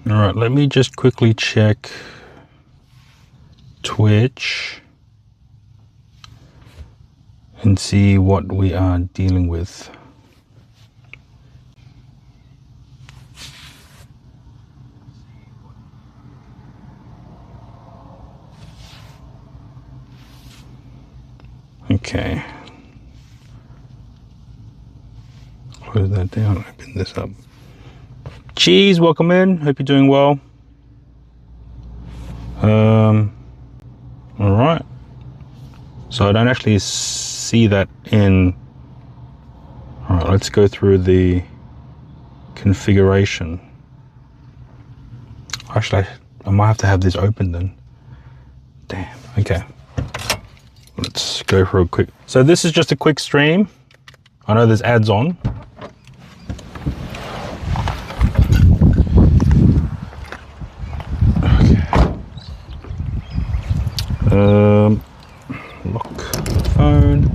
All right, let me just quickly check Twitch and see what we are dealing with. Okay. Close that down, open this up. Cheese, welcome in. Hope you're doing well. All right. So I don't actually see that in. All right, let's go through the configuration. Actually, I might have to have this open then. Damn, okay. Let's go for a quick. So this is just a quick stream. I know there's ads on. Lock phone.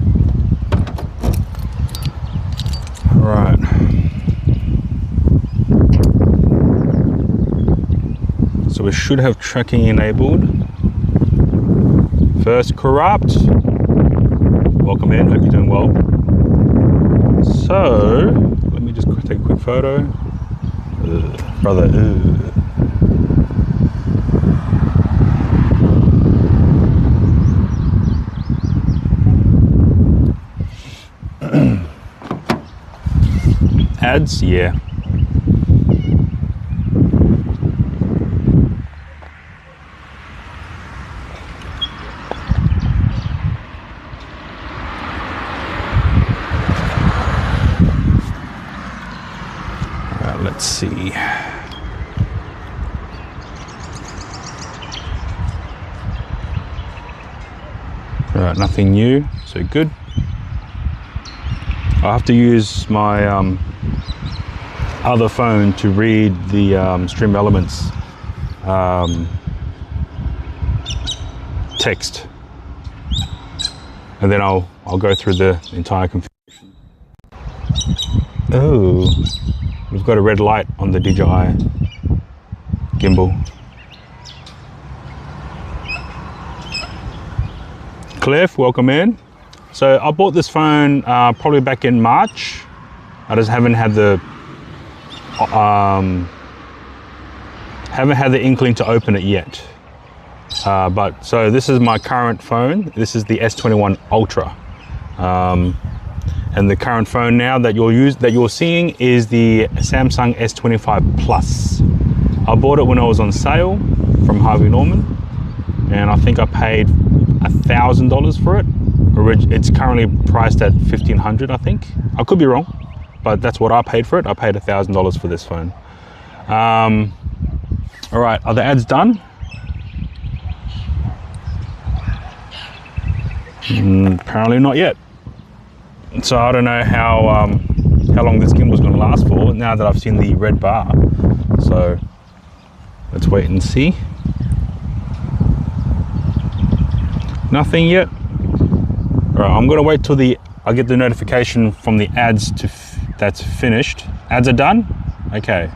All right. So we should have tracking enabled. First corrupt. Welcome in, hope you're doing well. So, let me just take a quick photo. Brother, Ads, yeah. Let's see. All right, nothing new, so good. I have to use my other phone to read the Stream Elements text, and then I'll go through the entire configuration. Oh, we've got a red light on the DJI gimbal. Cliff, welcome in. So I bought this phone probably back in March. I just haven't had the inkling to open it yet. But so this is my current phone. This is the S21 Ultra. And the current phone now that you're seeing is the Samsung S25 Plus. I bought it when it was on sale from Harvey Norman, and I think I paid $1,000 for it. It's currently priced at $1,500, I think. I could be wrong, but that's what I paid for it. I paid $1,000 for this phone. All right, are the ads done? Apparently not yet. So I don't know how long this gimbal is going to last for now that I've seen the red bar. So let's wait and see. Nothing yet. All right, I'm going to wait till I get the notification from the ads that's finished. Ads are done? Okay.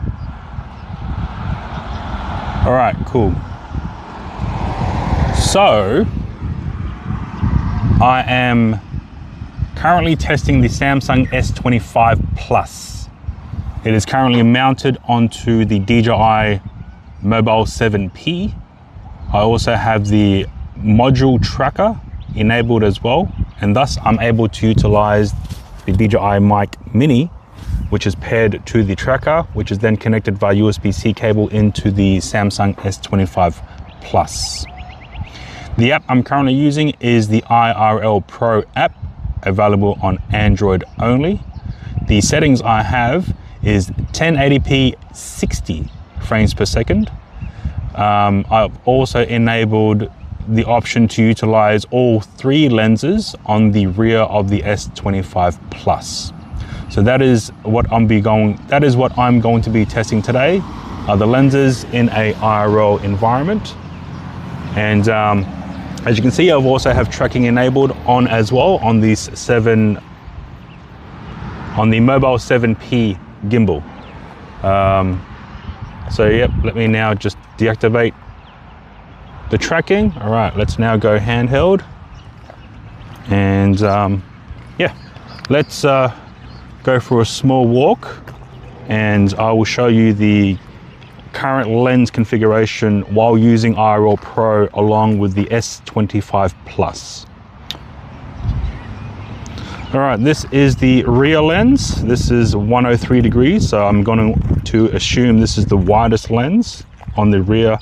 All right, cool. So I am currently testing the Samsung S25 Plus. It is currently mounted onto the DJI Mobile 7P. I also have the module tracker enabled as well, and thus I'm able to utilize the DJI Mic Mini, which is paired to the tracker, which is then connected via USB-C cable into the Samsung S25 Plus. The app I'm currently using is the IRL Pro app, available on Android only. The settings I have is 1080p 60 frames per second. I've also enabled the option to utilize all 3 lenses on the rear of the S25 Plus. So that is what I'm going to be testing today, the lenses in a IRL environment. And as you can see, I've also have tracking enabled on as well on the Mobile 7P gimbal. So yep, let me now just deactivate the tracking. All right, let's now go handheld. And yeah, let's go for a small walk, and I will show you the current lens configuration while using IRL Pro along with the S25 Plus. All right, this is the rear lens. This is 103 degrees, so I'm going to assume this is the widest lens on the rear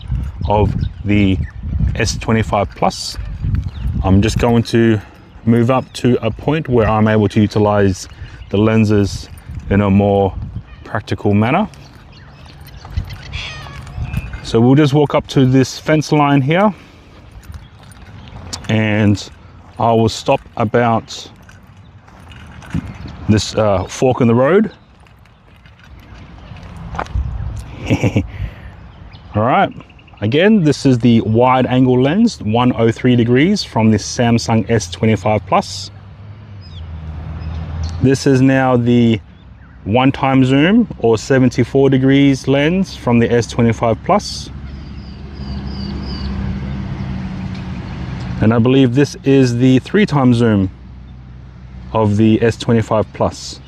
of the S25 Plus. I'm just going to move up to a point where I'm able to utilize the lenses in a more practical manner. So we'll just walk up to this fence line here, and I will stop about this fork in the road. All right, again, this is the wide angle lens, 103 degrees from the Samsung S25 Plus. This is now the one-time zoom or 74 degrees lens from the S25 Plus. And I believe this is the 3-time zoom of the S25 Plus.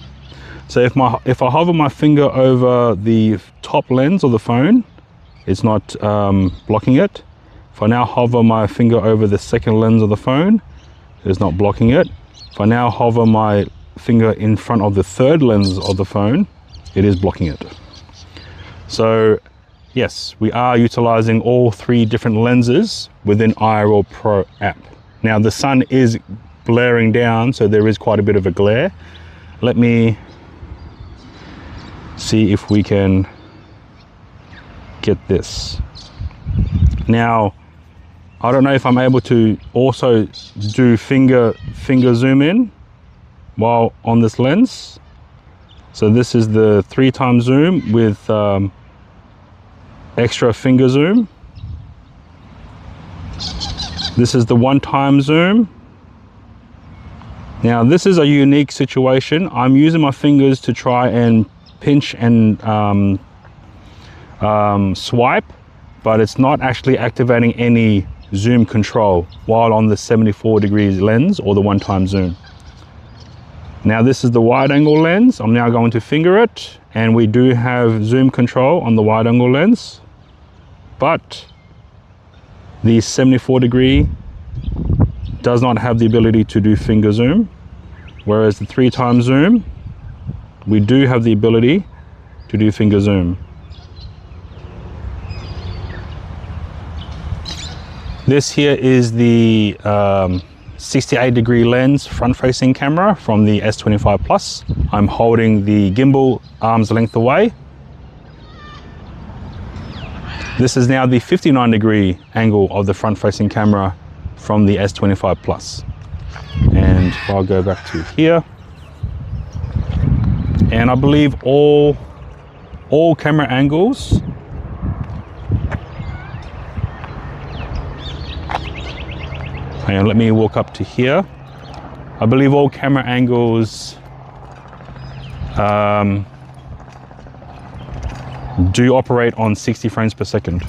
So if I hover my finger over the top lens of the phone, it's not blocking it. If I now hover my finger over the second lens of the phone, it's not blocking it. If I now hover my finger in front of the third lens of the phone, it is blocking it. So yes, we are utilizing all 3 different lenses within IRL Pro app. Now the sun is blaring down, so there is quite a bit of a glare. Let me see if we can get this. Now, I don't know if I'm able to also do finger zoom in while on this lens. So this is the 3-time zoom with extra finger zoom. This is the 1-time zoom. Now this is a unique situation. I'm using my fingers to try and pinch and swipe, but it's not actually activating any zoom control while on the 74 degrees lens or the 1-time zoom. Now this is the wide angle lens. I'm now going to finger it, and we do have zoom control on the wide angle lens, but the 74 degree does not have the ability to do finger zoom, whereas the 3-time zoom, we do have the ability to do finger zoom. This here is the 68 degree lens front facing camera from the S25 Plus. I'm holding the gimbal arm's length away. This is now the 59 degree angle of the front facing camera from the S25 Plus. And I'll go back to here. And I believe all camera angles hang on, let me walk up to here. I believe all camera angles do operate on 60 frames per second.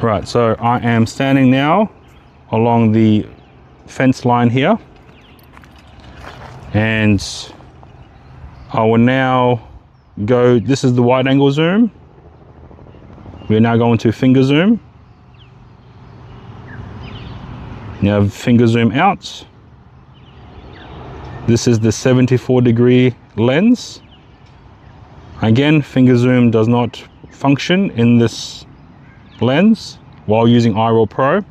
Right, so I am standing now along the fence line here, and I will now go, this is the wide angle zoom. We're now going to finger zoom. Now finger zoom out. This is the 74 degree lens. Again, finger zoom does not function in this lens while using IRL Pro.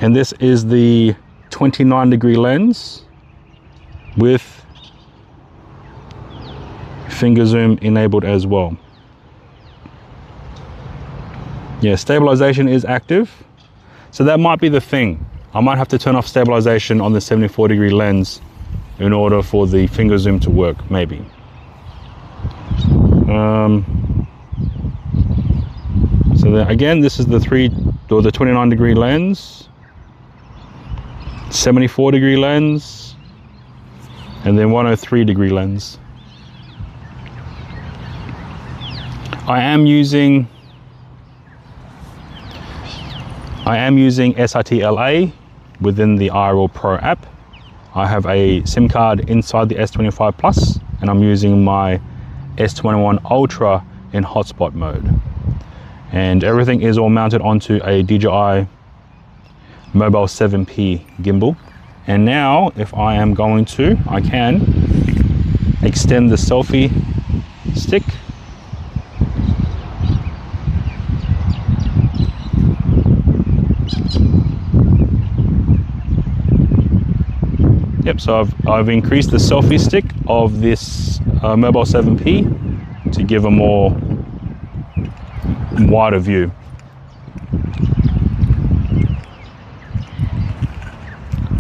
And this is the 29 degree lens with finger zoom enabled as well. Yeah, stabilization is active. So that might be the thing. I might have to turn off stabilization on the 74 degree lens in order for the finger zoom to work, maybe. So then again, this is the 29 degree lens, 74 degree lens, and then 103 degree lens. I am using SRT-LA within the IRL Pro app. I have a SIM card inside the S25 Plus, and I'm using my S21 Ultra in hotspot mode. And everything is all mounted onto a DJI Mobile 7P gimbal. And now, if I am going to, I can extend the selfie stick. Yep, so I've increased the selfie stick of this Mobile 7P to give a more wider view.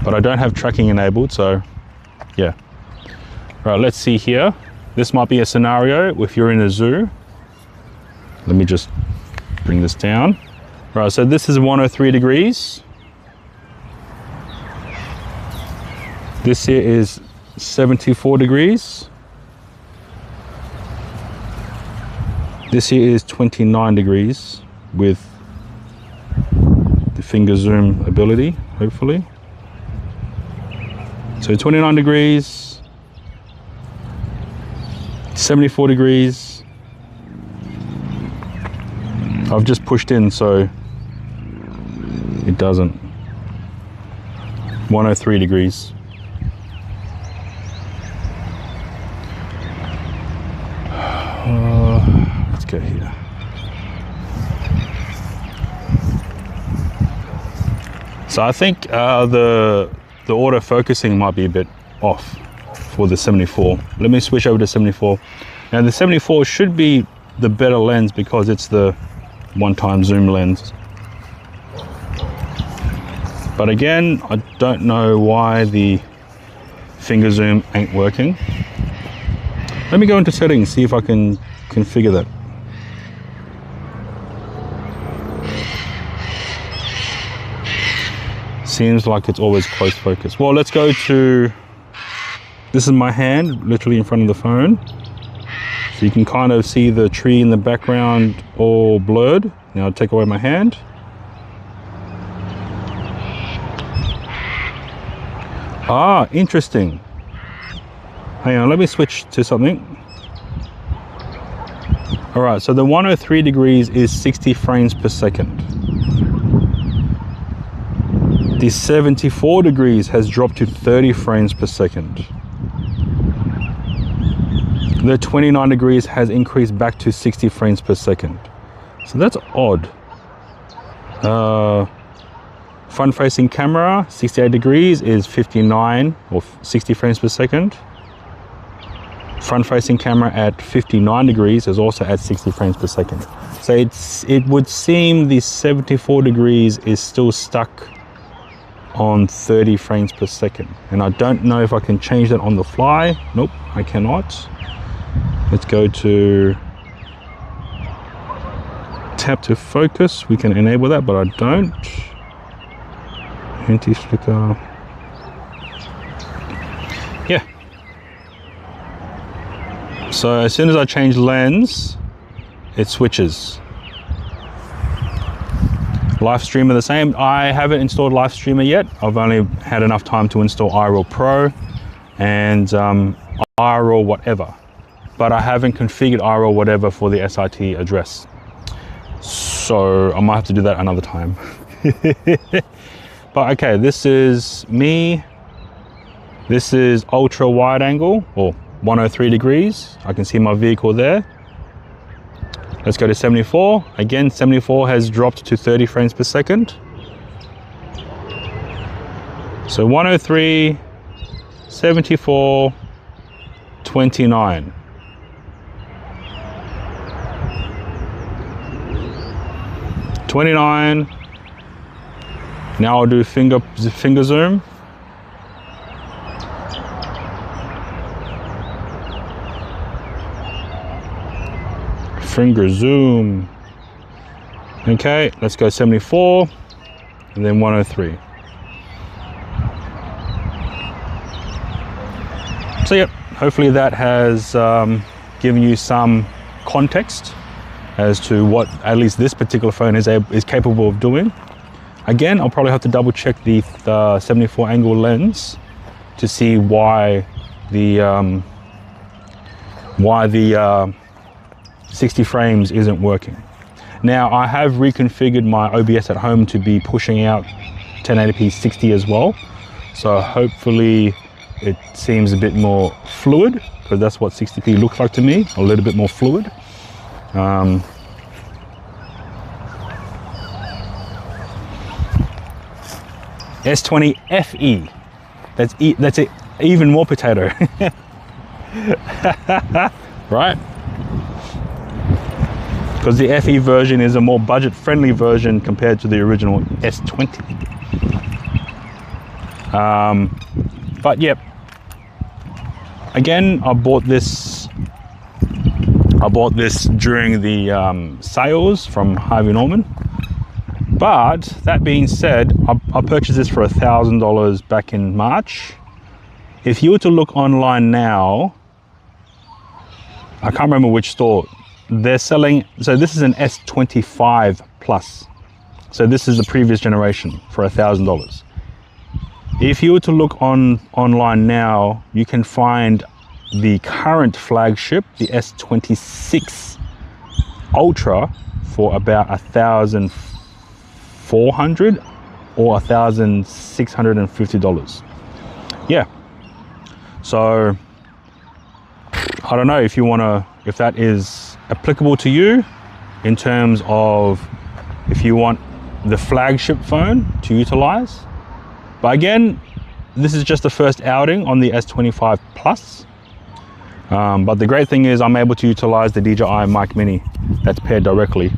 But I don't have tracking enabled, so yeah. Right, let's see here. This might be a scenario if you're in a zoo. Let me just bring this down. Right, so this is 103 degrees. This here is 74 degrees. This here is 29 degrees with the finger zoom ability, hopefully. So 29 degrees, 74 degrees. I've just pushed in so it doesn't. 103 degrees. Let's go here. So I think the auto focusing might be a bit off for the 74. Let me switch over to 74. Now the 74 should be the better lens because it's the one-time zoom lens. But again, I don't know why the finger zoom ain't working. Let me go into settings, see if I can configure that. Seems like it's always close focus. Well, let's go to, this is my hand, literally in front of the phone. So you can kind of see the tree in the background all blurred. Now I'll take away my hand. Ah, interesting. Hang on, let me switch to something. All right, so the 103 degrees is 60 frames per second. The 74 degrees has dropped to 30 frames per second. The 29 degrees has increased back to 60 frames per second. So that's odd. Front-facing camera, 68 degrees is 59 or 60 frames per second. Front-facing camera at 59 degrees is also at 60 frames per second. So it would seem the 74 degrees is still stuck on 30 frames per second. And I don't know if I can change that on the fly. Nope, I cannot. Let's go to tap to focus. We can enable that, but I don't. Anti-flicker. Yeah. So as soon as I change lens, it switches. Live Streamer the same. I haven't installed Live Streamer yet. I've only had enough time to install IRL Pro and IRL whatever. But I haven't configured IRL whatever for the SRT address. So I might have to do that another time. But okay, this is me. This is ultra wide angle, or 103 degrees. I can see my vehicle there. Let's go to 74. Again, 74 has dropped to 30 frames per second. So 103, 74, 29. Now I'll do finger zoom. Finger zoom. Okay, let's go 74 and then 103. So yep, hopefully that has given you some context as to what at least this particular phone is capable of doing. Again, I'll probably have to double check the 74 angle lens to see why the 60 frames isn't working. Now, I have reconfigured my OBS at home to be pushing out 1080p 60 as well. So hopefully it seems a bit more fluid, because that's what 60p looks like to me, a little bit more fluid. S20 FE, that's it, even more potato. Right? Because the FE version is a more budget-friendly version compared to the original S20. But yep, again, I bought this during the sales from Harvey Norman. But that being said, I purchased this for $1,000 back in March. If you were to look online now, I can't remember which store, they're selling, so this is an S25 Plus. So this is the previous generation for $1,000. If you were to look online now, you can find the current flagship, the S26 Ultra, for about $1,400 or $1,650. Yeah. So I don't know if you want to, if that is applicable to you in terms of if you want the flagship phone to utilize. But again, this is just the first outing on the S25 Plus. But the great thing is I'm able to utilize the DJI Mic Mini that's paired directly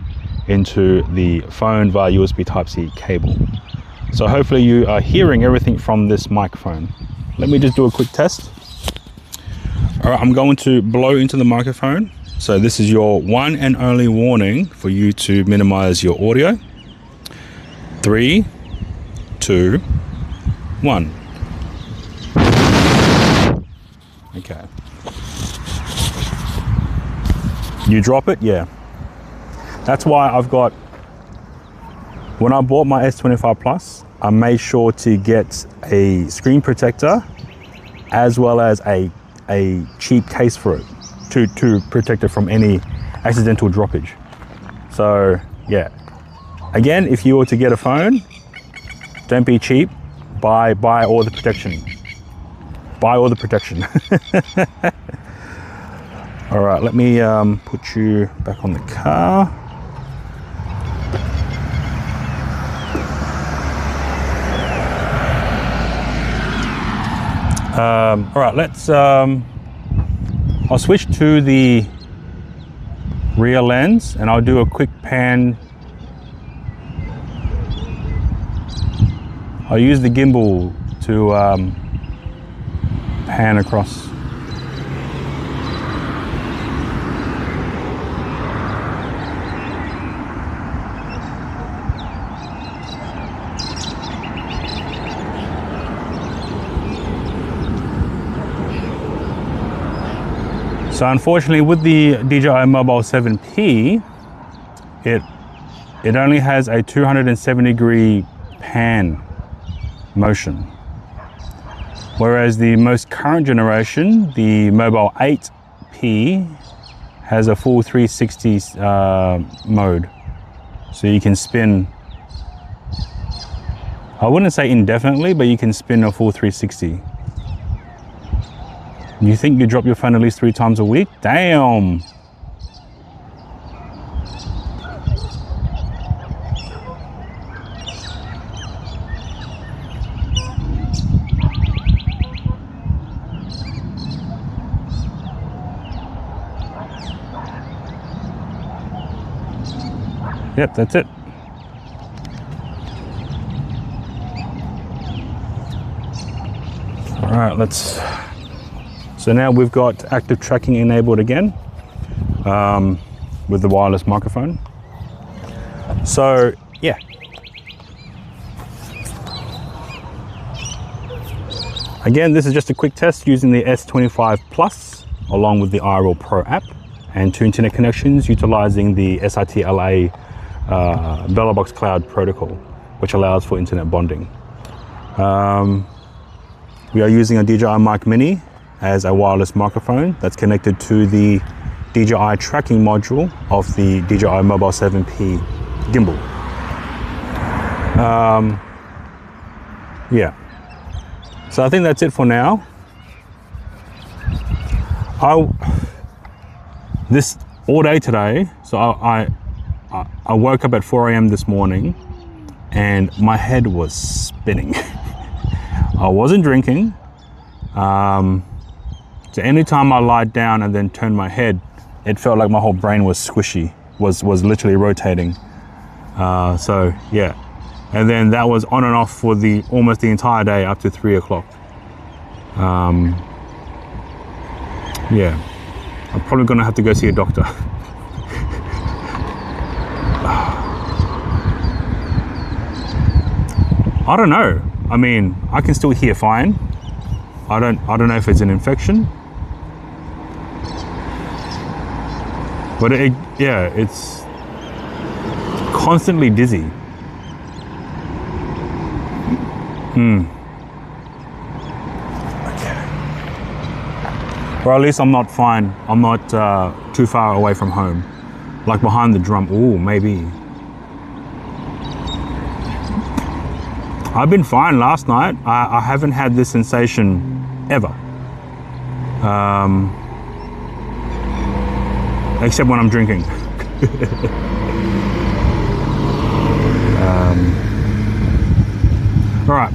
into the phone via USB Type-C cable. So hopefully you are hearing everything from this microphone. Let me just do a quick test. All right, I'm going to blow into the microphone. So this is your one and only warning for you to minimize your audio. 3, 2, 1. Okay. You drop it, yeah. That's why I've got, when I bought my S25 Plus, I made sure to get a screen protector as well as a cheap case for it to protect it from any accidental droppage. So yeah, again, if you were to get a phone, don't be cheap, buy all the protection. Buy all the protection. All right, let me put you back on the car. All right, let's, I'll switch to the rear lens and I'll do a quick pan. I'll use the gimbal to pan across. So unfortunately with the DJI Mobile 7P, it only has a 270-degree pan motion. Whereas the most current generation, the Mobile 8P, has a full 360 mode. So you can spin, I wouldn't say indefinitely, but you can spin a full 360. You think you drop your phone at least 3 times a week? Damn. Yep, that's it. All right, let's, so now we've got active tracking enabled again with the wireless microphone. So yeah. Again, this is just a quick test using the S25 Plus along with the IRL Pro app and 2 internet connections utilizing the SIT-LA Box Cloud protocol, which allows for internet bonding. We are using a DJI Mic Mini as a wireless microphone that's connected to the DJI tracking module of the DJI Mobile 7P gimbal. Yeah, so I think that's it for now. This all day today, so I woke up at 4 a.m. this morning and my head was spinning. I wasn't drinking, so anytime I lied down and then turned my head, it felt like my whole brain was squishy, was literally rotating. So yeah, and then that was on and off for almost the entire day up to 3 o'clock. Yeah, I'm probably gonna have to go see a doctor. I don't know. I mean, I can still hear fine. I don't know if it's an infection. But it's constantly dizzy. Okay. Or at least I'm not fine. I'm not too far away from home. Like behind the drum. Ooh, maybe. I've been fine last night. I haven't had this sensation ever. Except when I'm drinking. All right.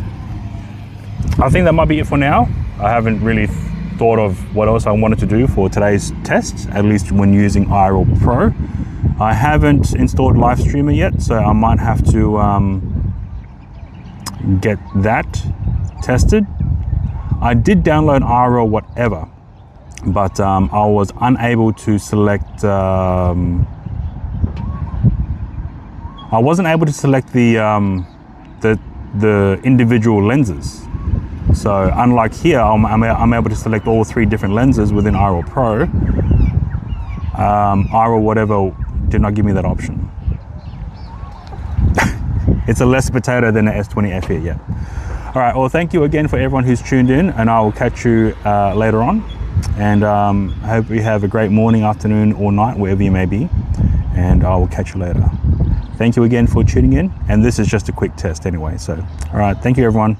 I think that might be it for now. I haven't really thought of what else I wanted to do for today's test, at least when using IRL Pro. I haven't installed Live Streamer yet, so I might have to get that tested. I did download IRL whatever, but I was unable to select. I wasn't able to select the individual lenses. So unlike here, I'm able to select all 3 different lenses within IRL Pro. IRL whatever did not give me that option. It's a less potato than the S20 FE, yeah. All right, well, thank you again for everyone who's tuned in, and I will catch you later on. And I hope you have a great morning, afternoon, or night, wherever you may be. And I will catch you later. Thank you again for tuning in. And this is just a quick test anyway. So, all right, thank you, everyone.